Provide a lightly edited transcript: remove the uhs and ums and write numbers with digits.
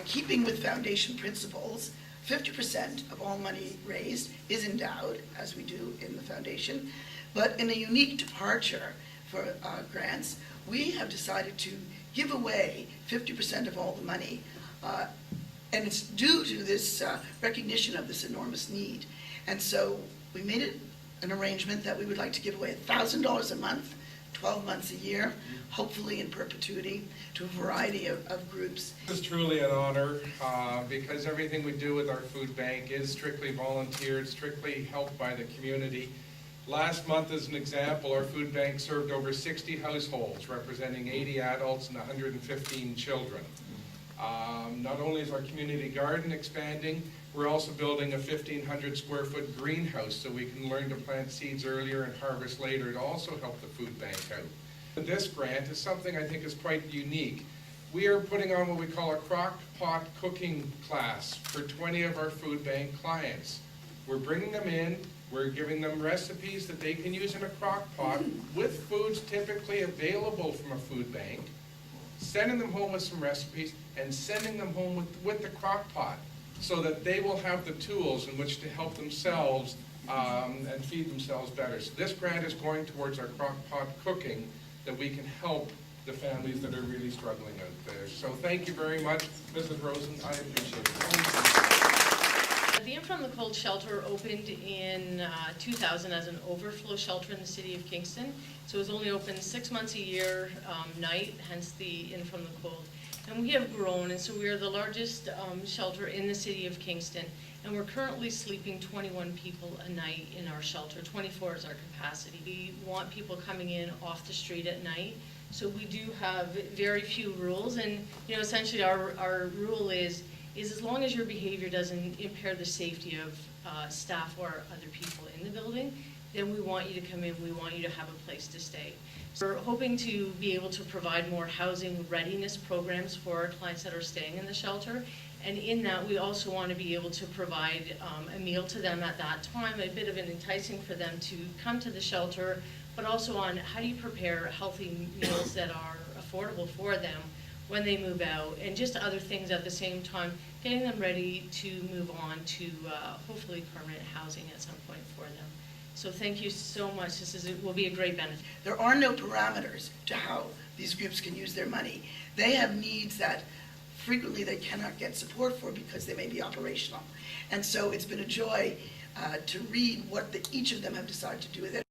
keeping with foundation principles, 50% of all money raised is endowed, as we do in the foundation, but in a unique departure for grants, we have decided to give away 50% of all the money, and it's due to this recognition of this enormous need. And so we made it an arrangement that we would like to give away $1,000 a month, 12 months a year, hopefully in perpetuity, to a variety of groups. This is truly an honor because everything we do with our food bank is strictly volunteered, strictly helped by the community. Last month, as an example, our food bank served over 60 households, representing 80 adults and 115 children. Not only is our community garden expanding, we're also building a 1,500 square foot greenhouse so we can learn to plant seeds earlier and harvest later to also help the food bank out. This grant is something I think is quite unique. We are putting on what we call a crock pot cooking class for 20 of our food bank clients. We're bringing them in, we're giving them recipes that they can use in a crock pot with foods typically available from a food bank, sending them home with some recipes and sending them home with the crock pot so that they will have the tools in which to help themselves and feed themselves better. So this grant is going towards our crock pot cooking that we can help the families that are really struggling out there. So thank you very much, Mrs. Rosen. I appreciate it. The In From the Cold shelter opened in 2000 as an overflow shelter in the city of Kingston. So it was only open 6 months a year, night, hence the In From the Cold. And we have grown, and so we are the largest shelter in the city of Kingston. And we're currently sleeping 21 people a night in our shelter. 24 is our capacity. We want people coming in off the street at night. So we do have very few rules, and essentially our rule is as long as your behavior doesn't impair the safety of staff or other people in the building, then we want you to come in, we want you to have a place to stay. So we're hoping to be able to provide more housing readiness programs for our clients that are staying in the shelter. And in that, we also want to be able to provide a meal to them at that time, a bit of an enticing for them to come to the shelter, but also on how do you prepare healthy meals that are affordable for them when they move out, and just other things at the same time, getting them ready to move on to hopefully permanent housing at some point for them. So thank you so much. Will be a great benefit. There are no parameters to how these groups can use their money. They have needs that frequently they cannot get support for because they may be operational. And so it's been a joy to read what each of them have decided to do with it.